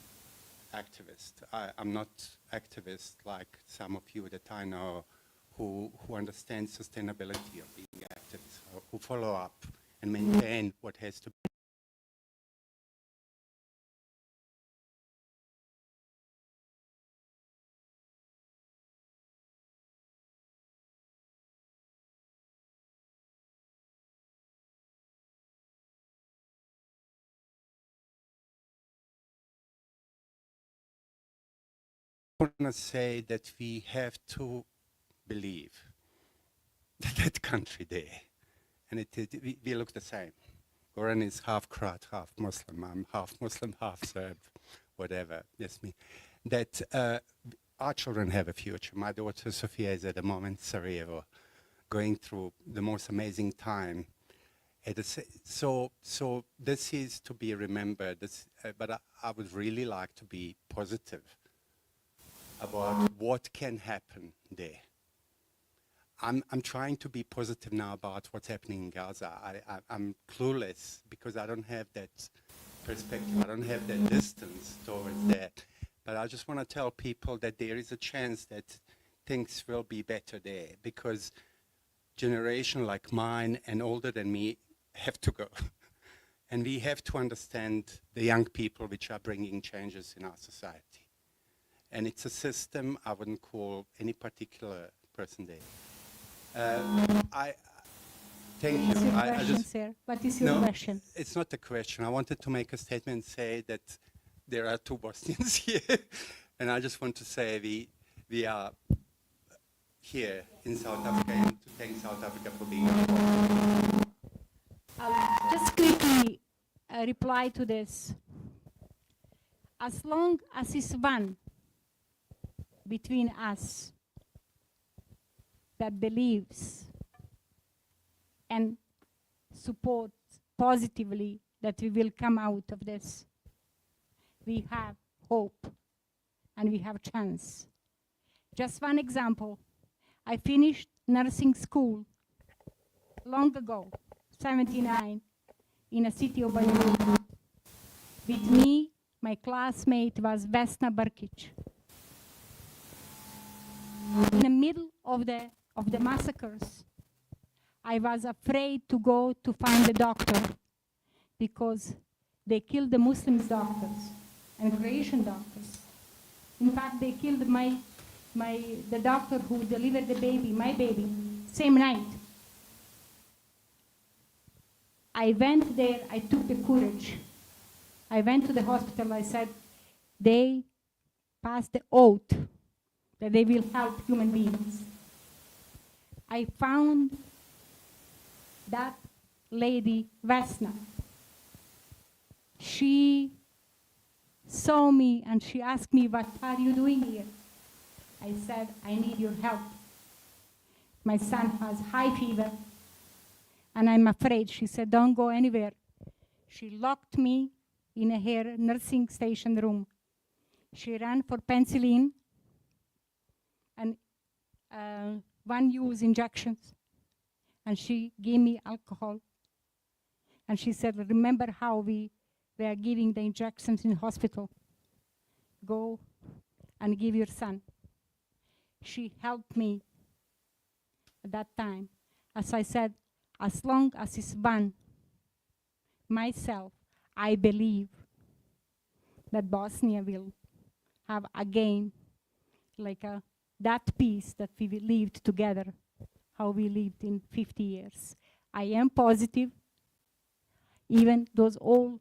activist. I'm not activist like some of you that I know who understand sustainability of being activists, who follow up and maintain what has to be. I want to say that we have to believe that that country there, and we look the same. Goran is half Croat, half Muslim. I'm half Muslim, half Serb, whatever. Yes, me. That our children have a future. My daughter Sofia is at the moment Sarajevo, going through the most amazing time. So this is to be remembered. But I would really like to be positive about what can happen there. I'm trying to be positive now about what's happening in Gaza. I'm clueless because I don't have that perspective. I don't have that distance towards that. But I just want to tell people that there is a chance that things will be better there, because generation like mine and older than me have to go. And we have to understand the young people which are bringing changes in our society. And it's a system. I wouldn't call any particular person there. Thank you. What is your question, sir? What is your question? It's not a question. I wanted to make a statement, say that there are two Bosnians here. And I just want to say we are here in South Africa, and to thank South Africa for being here. I'll just quickly reply to this. As long as it's one between us that believes and supports positively that we will come out of this, we have hope and we have chance. Just one example. I finished nursing school long ago, 79, in a city of Banja Luka. With me, my classmate was Vesna Brkic. In the middle of the massacres, I was afraid to go to find the doctor because they killed the Muslim doctors and Croatian doctors. In fact, they killed the doctor who delivered the baby, my baby, same night. I went there, I took the courage. I went to the hospital, I said, they passed the oath that they will help human beings. I found that lady, Vesna. She saw me and she asked me, what are you doing here? I said, I need your help. My son has high fever and I'm afraid. She said, don't go anywhere. She locked me in her nursing station room. She ran for penicillin and one-use injections. And she gave me alcohol. And she said, remember how we were giving the injections in hospital? Go and give your son. She helped me at that time. As I said, as long as it's one, myself, I believe that Bosnia will have again like that peace that we lived together, how we lived in 50 years. I am positive, even those old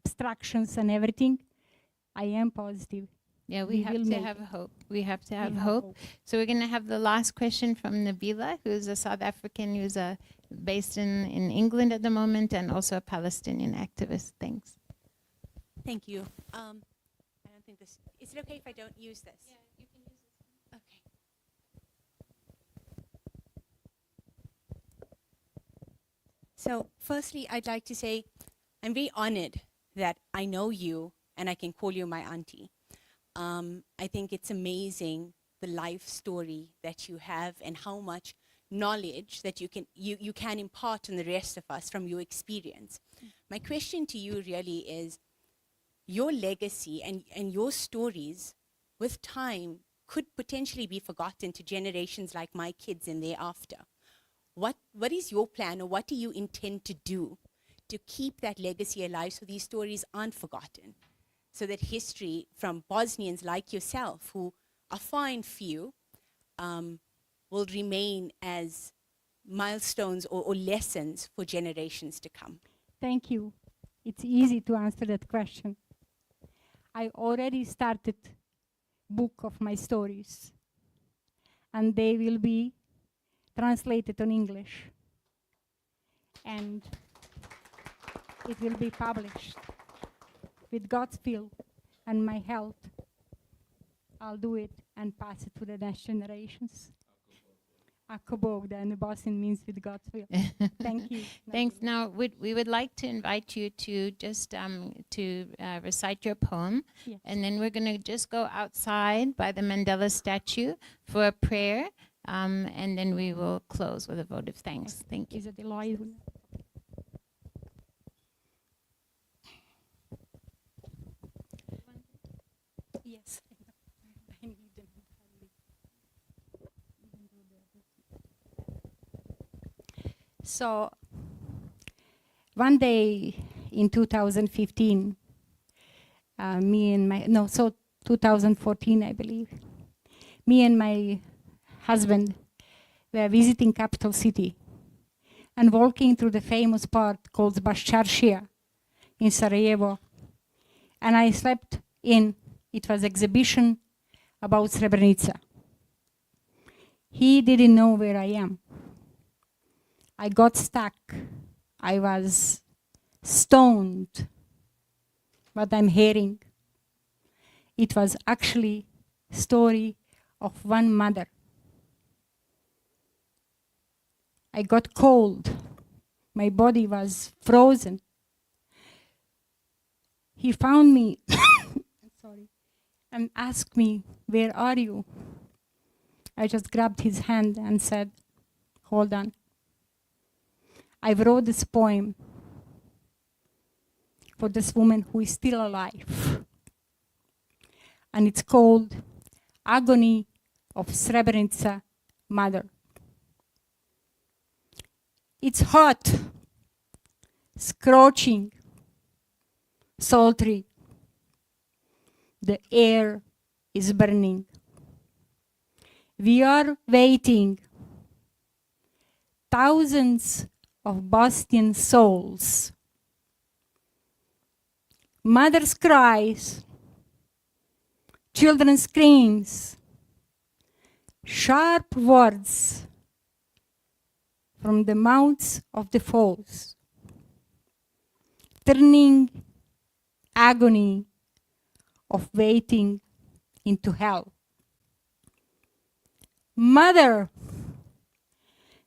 obstructions and everything, I am positive. Yeah, we have will to make have it. hope. We have to have We hope. So we're going to have the last question from Nabila, who's a South African who's based in England at the moment and also a Palestinian activist. Thanks. Thank you. I don't think this, is it okay if I don't use this? Yeah, you can use this. Okay. So firstly, I'd like to say I'm very honored that I know you and I can call you my auntie. I think it's amazing the life story that you have and how much knowledge that you can impart on the rest of us from your experience. My question to you really is, your legacy and your stories with time could potentially be forgotten to generations like my kids and thereafter. What is your plan, or what do you intend to do to keep that legacy alive so these stories aren't forgotten? So that history from Bosnians like yourself, who are far and few, will remain as milestones or lessons for generations to come. Thank you. It's easy to answer that question. I already started book of my stories, and they will be translated on English, and it will be published. With God's will and my help, I'll do it and pass it to the next generations. Ako Bog, and the Bosnian means with God's will. Thank you. Thanks. Now, we would like to invite you to just recite your poem, Yes. and then we're going to just go outside by the Mandela statue for a prayer, and then we will close with a vote of thanks. Thank you. Is it the lawyer? Yes. I need them. So, one day in 2015, 2014, I believe, me and my husband were visiting capital city and walking through the famous part called Baščaršija in Sarajevo. And I slept in. It was exhibition about Srebrenica. He didn't know where I am. I got stuck. I was stoned. What I'm hearing, it was actually story of one mother. I got cold. My body was frozen. He found me. Sorry. and asked me, "Where are you?" I just grabbed his hand and said, "Hold on. I wrote this poem for this woman who is still alive. And it's called Agony of Srebrenica Mother." It's hot, scorching, sultry. The air is burning. We are waiting. Thousands of Bosnian souls. Mother's cries, children's screams, sharp words from the mouths of the foes, turning agony of waiting into hell. Mother,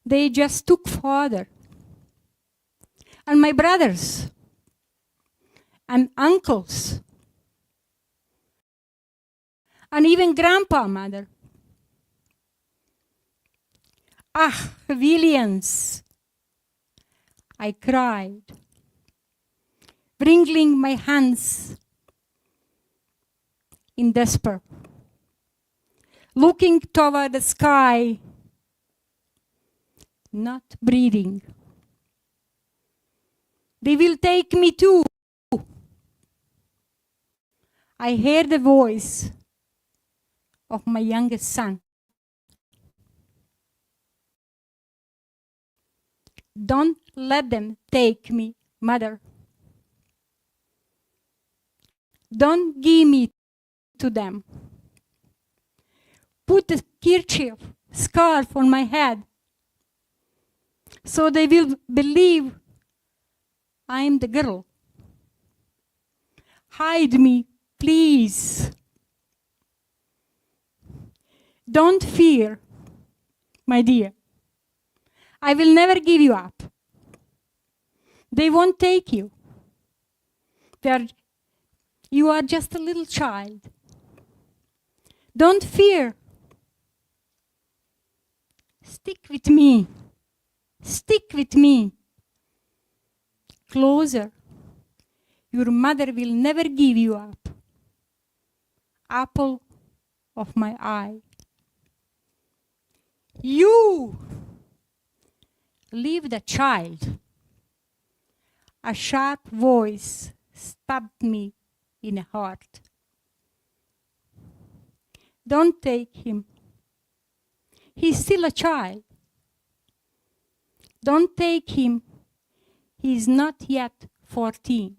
they just took father and my brothers and uncles and even grandpa, mother. Ah, Williams, I cried, wringing my hands in despair, looking toward the sky, not breathing. They will take me too. I hear the voice of my youngest son. Don't let them take me, mother. Don't give me to them. Put a kerchief, scarf on my head, so they will believe I am the girl. Hide me, please. Don't fear, my dear. I will never give you up. They won't take you. You are just a little child. Don't fear. Stick with me. Stick with me. Closer. Your mother will never give you up. Apple of my eye. You leave the child. A sharp voice stabbed me in the heart. Don't take him. He's still a child. Don't take him. He's not yet 14.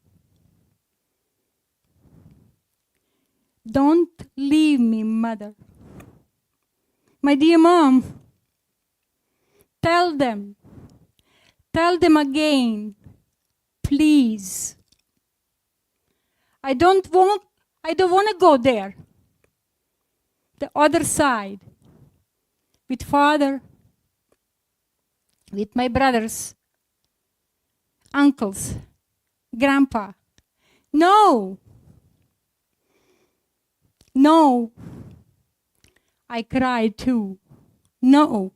Don't leave me, mother. My dear mom, tell them again, please. I don't want to go there. The other side, with father, with my brothers, uncles, grandpa. No. No. I cried too. No.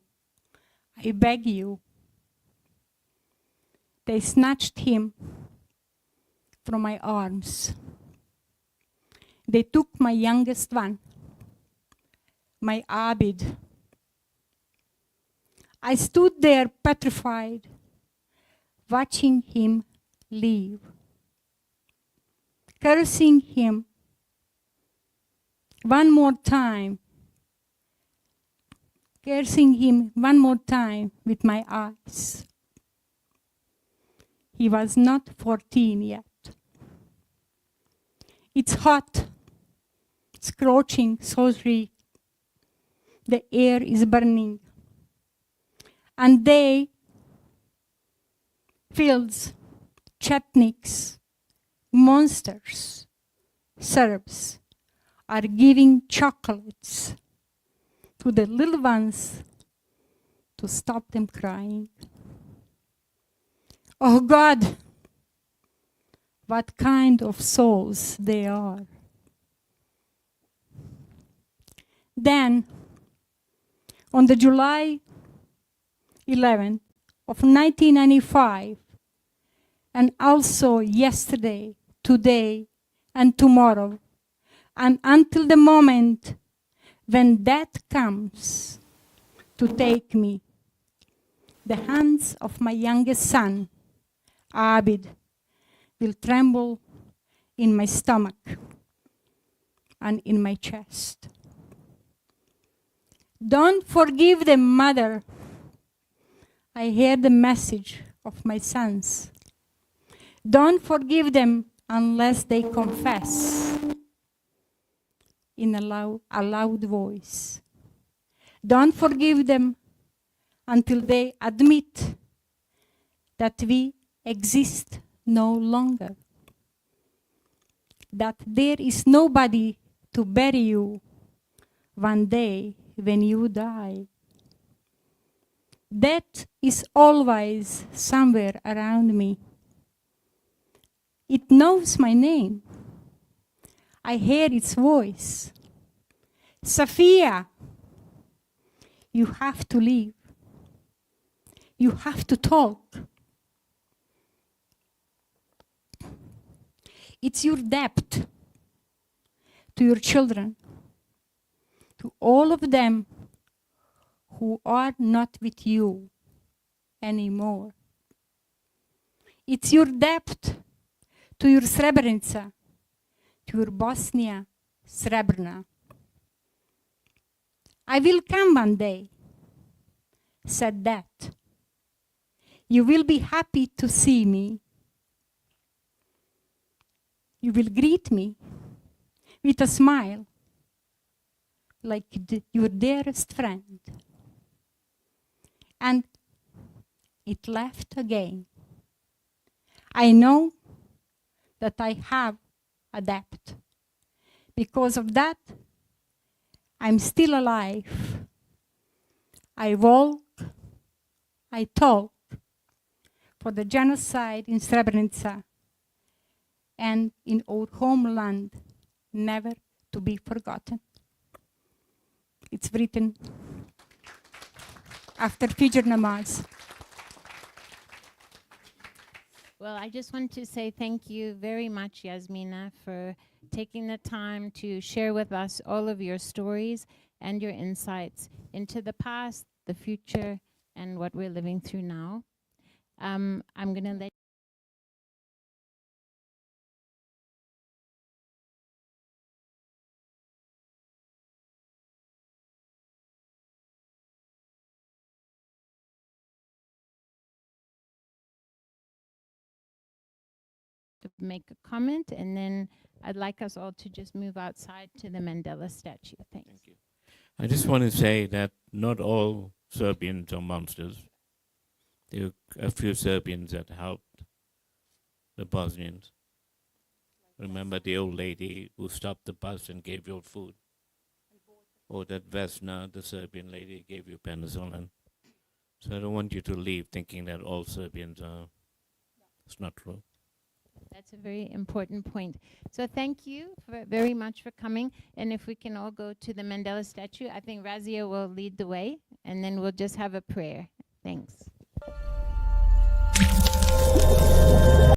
I beg you. They snatched him from my arms. They took my youngest one, my Abid. I stood there petrified, watching him leave, cursing him one more time, with my eyes. He was not 14 yet. It's hot, scorching, sultry. The air is burning. And they, fields, chetniks, monsters, Serbs, are giving chocolates to the little ones to stop them crying. Oh God, what kind of souls they are. Then, on the July 11th of 1995, and also yesterday, today, and tomorrow, and until the moment when death comes to take me, the hands of my youngest son, Abid, will tremble in my stomach and in my chest. Don't forgive them, mother. I hear the message of my sons. Don't forgive them unless they confess in a loud voice. Don't forgive them until they admit that we exist no longer, that there is nobody to bury you one day when you die. Death is always somewhere around me. It knows my name. I hear its voice. Sophia, you have to leave. You have to talk. It's your debt to your children, to all of them who are not with you anymore. It's your debt to your Srebrenica, to your Bosnia, Srebrenica. I will come one day, said that. You will be happy to see me. You will greet me with a smile, like your dearest friend. And it left again. I know that I have a debt. Because of that, I'm still alive. I walk, I talk for the genocide in Srebrenica and in our homeland, never to be forgotten. It's written after Fajr Namaz. Well, I just want to say thank you very much, Jasmina, for taking the time to share with us all of your stories and your insights into the past, the future, and what we're living through now. I'm going to let make a comment, and then I'd like us all to just move outside to the Mandela statue. Thanks. Thank you. I just want to say that not all Serbians are monsters. There are a few Serbians that helped the Bosnians. Remember the old lady who stopped the bus and gave you food? Or that Vesna, the Serbian lady, gave you penicillin. So I don't want you to leave thinking that all Serbians are. It's not true. That's a very important point. So thank you very much for coming. And if we can all go to the Mandela statue, I think Razia will lead the way, and then we'll just have a prayer. Thanks.